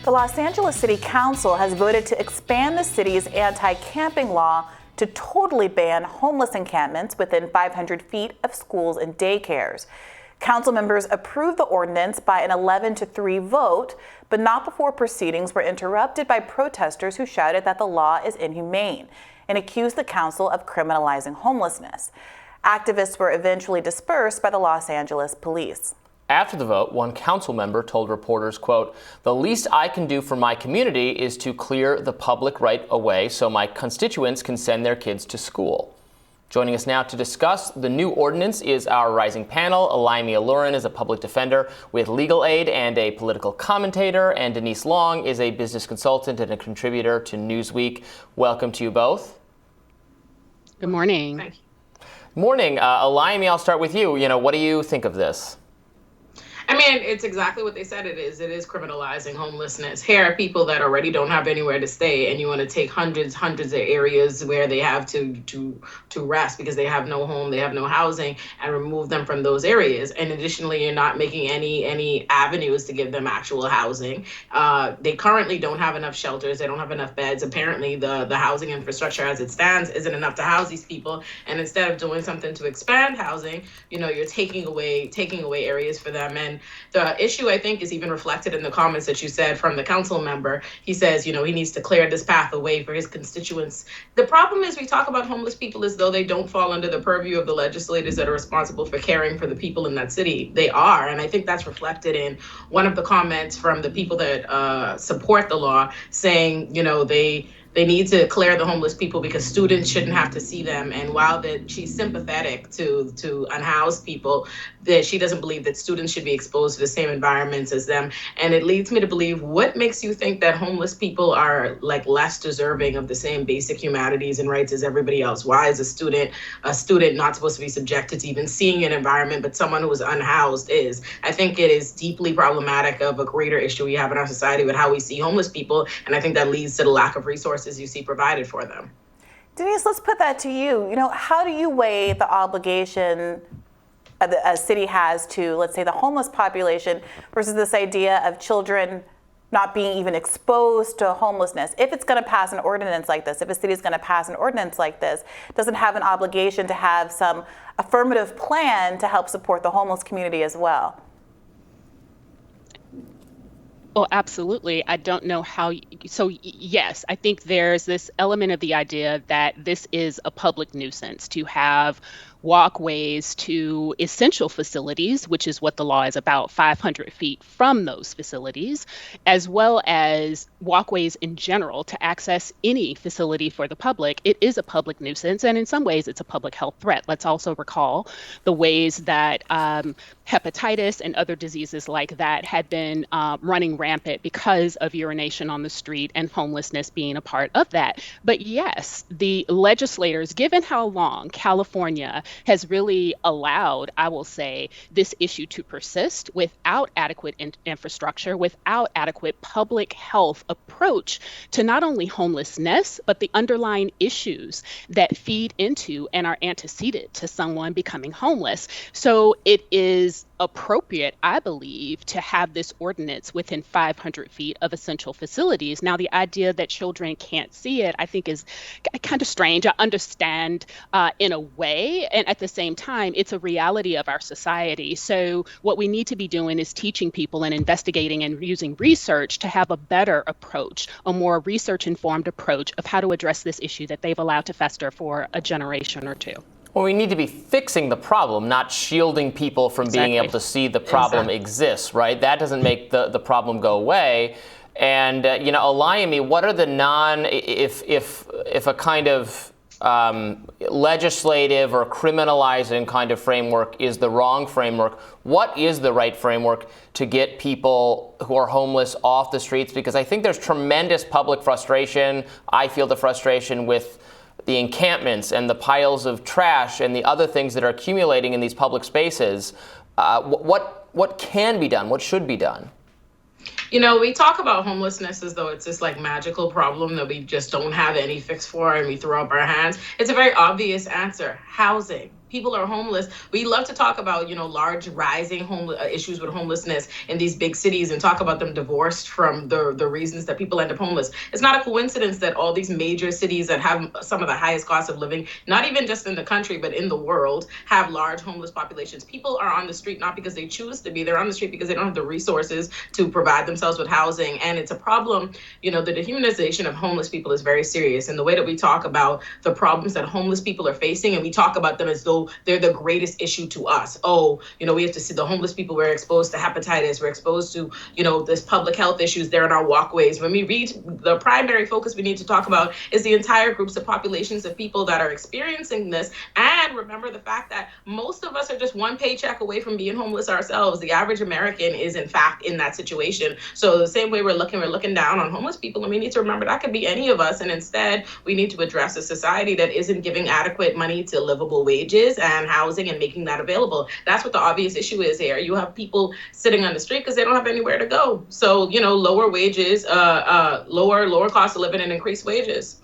The Los Angeles City Council has voted to expand the city's anti-camping law to totally ban homeless encampments within 500 feet of schools and daycares. Council members approved the ordinance by an 11-3 vote, but not before proceedings were interrupted by protesters who shouted that the law is inhumane and accused the council of criminalizing homelessness. Activists were eventually dispersed by the Los Angeles police. After the vote, one council member told reporters, quote, "The least I can do for my community is to clear the public right away so my constituents can send their kids to school." Joining us now to discuss the new ordinance is our rising panel. Olayemi Olurin is a public defender with legal aid and a political commentator, and Denise Long is a business consultant and a contributor to Newsweek. Welcome to you both. Good morning. Thank you. Morning. Olayemi, I'll start with you. What do you think of this? I mean, it's exactly what they said it is. It is criminalizing homelessness. Here are people that already don't have anywhere to stay, and you want to take hundreds of areas where they have to rest because they have no home, they have no housing, and remove them from those areas. And additionally, you're not making any avenues to give them actual housing. They currently don't have enough shelters. They don't have enough beds. Apparently, the housing infrastructure as it stands isn't enough to house these people. And instead of doing something to expand housing, you're taking away areas for them. And the issue, I think, is even reflected in the comments that you said from the council member. He says, he needs to clear this path away for his constituents. The problem is we talk about homeless people as though they don't fall under the purview of the legislators that are responsible for caring for the people in that city. They are. And I think that's reflected in one of the comments from the people that support the law saying, they need to clear the homeless people because students shouldn't have to see them. And while she's sympathetic to unhoused people, that she doesn't believe that students should be exposed to the same environments as them. And it leads me to believe, what makes you think that homeless people are less deserving of the same basic humanities and rights as everybody else? Why is a student not supposed to be subjected to even seeing an environment, but someone who is unhoused is? I think it is deeply problematic of a greater issue we have in our society with how we see homeless people. And I think that leads to the lack of resources you see provided for them. Denise, let's put that to you. How do you weigh the obligation a city has to, let's say, the homeless population versus this idea of children not being even exposed to homelessness? If it's going to pass an ordinance like this, if a city is going to pass an ordinance like this, doesn't have an obligation to have some affirmative plan to help support the homeless community as well? Oh, absolutely. I don't know how. So yes, I think there's this element of the idea that this is a public nuisance to have walkways to essential facilities, which is what the law is about, 500 feet from those facilities, as well as walkways in general to access any facility for the public. It is a public nuisance, and in some ways it's a public health threat. Let's also recall the ways that hepatitis and other diseases like that had been running rampant because of urination on the street and homelessness being a part of that. But yes, the legislators, given how long California has really allowed, I will say, this issue to persist without adequate infrastructure, without adequate public health approach to not only homelessness, but the underlying issues that feed into and are antecedent to someone becoming homeless. So it is appropriate, I believe, to have this ordinance within 500 feet of essential facilities. Now, the idea that children can't see it, I think, is kind of strange. I understand in a way, and at the same time, it's a reality of our society. So what we need to be doing is teaching people and investigating and using research to have a better approach, a more research-informed approach of how to address this issue that they've allowed to fester for a generation or two. Well, we need to be fixing the problem, not shielding people from being able to see the problem exists, right? That doesn't make the problem go away. And, Olayemi, what are the if a kind of legislative or criminalizing kind of framework is the wrong framework, what is the right framework to get people who are homeless off the streets? Because I think there's tremendous public frustration. I feel the frustration with the encampments and the piles of trash and the other things that are accumulating in these public spaces. What can be done? What should be done? We talk about homelessness as though it's this magical problem that we just don't have any fix for and we throw up our hands. It's a very obvious answer: housing. people are homeless. We love to talk about, large rising issues with homelessness in these big cities and talk about them divorced from the reasons that people end up homeless. It's not a coincidence that all these major cities that have some of the highest costs of living, not even just in the country, but in the world, have large homeless populations. People are on the street not because they choose to be. They're on the street because they don't have the resources to provide themselves with housing. And it's a problem. The dehumanization of homeless people is very serious. And the way that we talk about the problems that homeless people are facing, and we talk about them as though they're the greatest issue to us. We have to see the homeless people. We're exposed to hepatitis. We're exposed to, this public health issues. They're in our walkways. When we read, the primary focus we need to talk about is the entire groups of populations of people that are experiencing this. And remember the fact that most of us are just one paycheck away from being homeless ourselves. The average American is, in fact, in that situation. So the same way we're looking down on homeless people, and we need to remember that could be any of us. And instead, we need to address a society that isn't giving adequate money to livable wages and housing and making that available. That's what the obvious issue is here. You have people sitting on the street because they don't have anywhere to go. So, lower wages, lower cost of living and increased wages.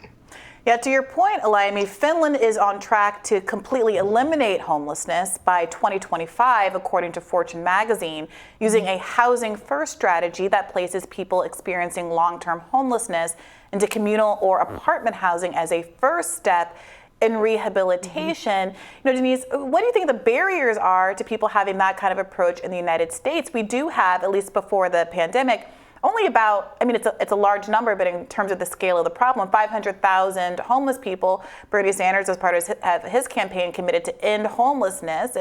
Yeah, to your point, Olayemi, Finland is on track to completely eliminate homelessness by 2025, according to Fortune magazine, using a housing-first strategy that places people experiencing long-term homelessness into communal or apartment housing as a first step in rehabilitation. Denise, what do you think the barriers are to people having that kind of approach in the United States? We do have, at least before the pandemic, only about, it's a large number, but in terms of the scale of the problem, 500,000 homeless people. Bernie Sanders, as part of his campaign, committed to end homelessness.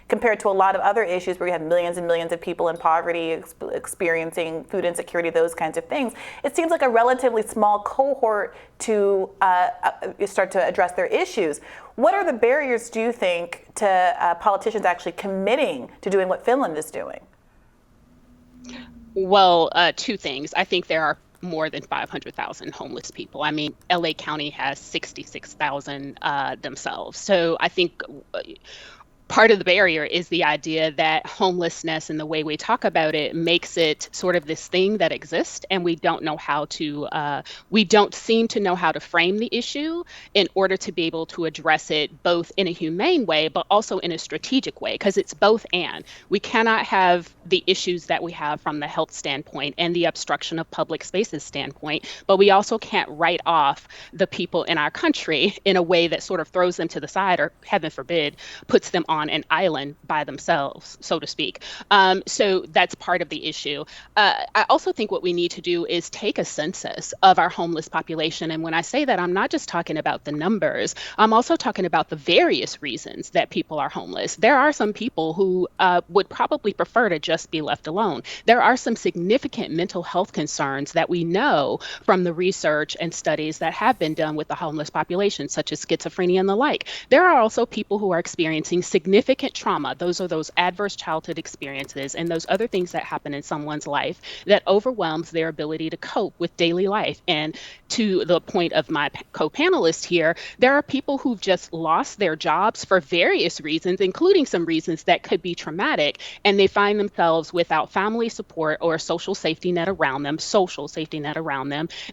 Compared to a lot of other issues where you have millions and millions of people in poverty experiencing food insecurity, those kinds of things, it seems like a relatively small cohort to start to address their issues. What are the barriers, do you think, to politicians actually committing to doing what Finland is doing? Well, two things. I think there are more than 500,000 homeless people. LA County has 66,000 themselves. So I think part of the barrier is the idea that homelessness and the way we talk about it makes it sort of this thing that exists, and we don't seem to know how to frame the issue in order to be able to address it both in a humane way, but also in a strategic way, because it's both and. We cannot have the issues that we have from the health standpoint and the obstruction of public spaces standpoint, but we also can't write off the people in our country in a way that sort of throws them to the side or, heaven forbid, puts them on an island by themselves, so to speak. So that's part of the issue. I also think what we need to do is take a census of our homeless population. And when I say that, I'm not just talking about the numbers. I'm also talking about the various reasons that people are homeless. There are some people who would probably prefer to just be left alone. There are some significant mental health concerns that we know from the research and studies that have been done with the homeless population, such as schizophrenia and the like. There are also people who are experiencing significant trauma. Those are those adverse childhood experiences and those other things that happen in someone's life that overwhelms their ability to cope with daily life. And to the point of my co-panelist here, there are people who've just lost their jobs for various reasons, including some reasons that could be traumatic, and they find themselves without family support or a social safety net around them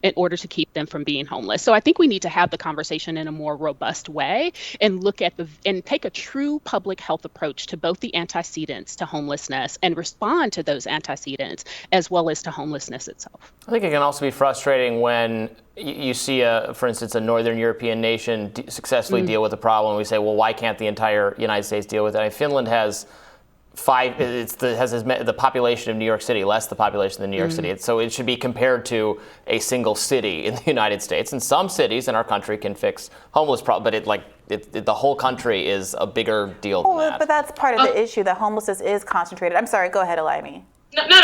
in order to keep them from being homeless. So I think we need to have the conversation in a more robust way and look at and take a true public health approach to both the antecedents to homelessness and respond to those antecedents as well as to homelessness itself. I think it can also be frustrating when you see, for instance, a Northern European nation successfully deal with a problem. We say, well, why can't the entire United States deal with it? Finland has the population of New York City, less the population than New York City. So it should be compared to a single city in the United States. And some cities in our country can fix homeless problem, but the whole country is a bigger deal than that. But that's part of the issue, that homelessness is concentrated. I'm sorry, go ahead, Olayemi.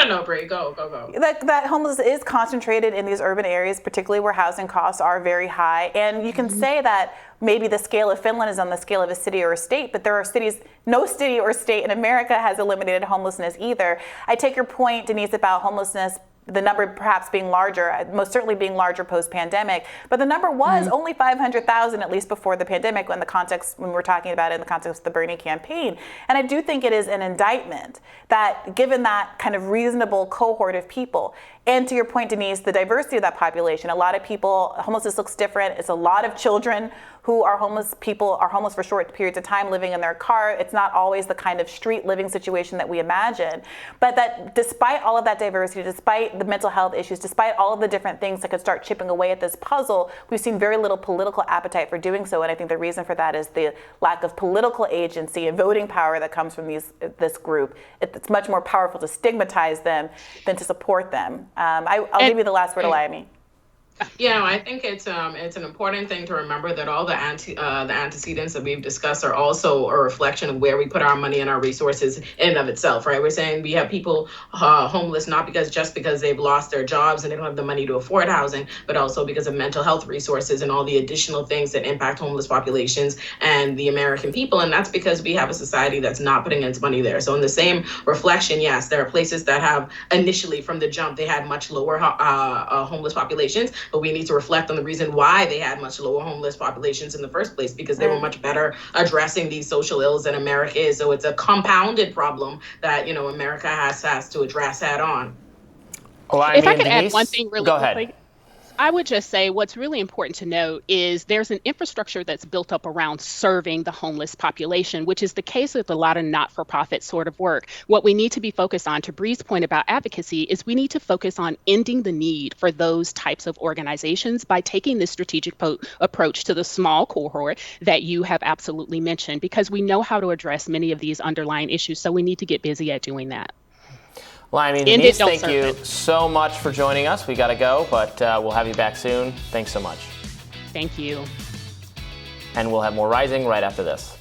No, Brie, go. That homelessness is concentrated in these urban areas, particularly where housing costs are very high. And you can say that maybe the scale of Finland is on the scale of a city or a state, but there are cities, no city or state in America has eliminated homelessness either. I take your point, Denise, about homelessness, the number perhaps being larger, most certainly being larger post-pandemic, but the number was only 500,000, at least before the pandemic, when we're talking about it in the context of the Bernie campaign. And I do think it is an indictment that, given that kind of reasonable cohort of people, And to your point, Denise, the diversity of that population, a lot of people, homelessness looks different. It's a lot of children who are homeless. People are homeless for short periods of time living in their car. It's not always the kind of street living situation that we imagine. But that despite all of that diversity, despite the mental health issues, despite all of the different things that could start chipping away at this puzzle, we've seen very little political appetite for doing so. And I think the reason for that is the lack of political agency and voting power that comes from this group. It's much more powerful to stigmatize them than to support them. I'll give you the last word, Olayemi. Yeah, I think it's an important thing to remember that all the antecedents that we've discussed are also a reflection of where we put our money and our resources in and of itself, right? We're saying we have people homeless not just because they've lost their jobs and they don't have the money to afford housing, but also because of mental health resources and all the additional things that impact homeless populations and the American people. And that's because we have a society that's not putting its money there. So in the same reflection, yes, there are places that have initially from the jump, they had much lower homeless populations. But we need to reflect on the reason why they had much lower homeless populations in the first place, because they were much better addressing these social ills than America is. So it's a compounded problem that, America has to address head on. If I could add one thing really Go quickly. ahead. I would just say what's really important to note is there's an infrastructure that's built up around serving the homeless population, which is the case with a lot of not-for-profit sort of work. What we need to be focused on, to Bree's point about advocacy, is we need to focus on ending the need for those types of organizations by taking this strategic approach to the small cohort that you have absolutely mentioned, because we know how to address many of these underlying issues. So we need to get busy at doing that. Well, Denise, thank you so much for joining us. We got to go, but we'll have you back soon. Thanks so much. Thank you. And we'll have more Rising right after this.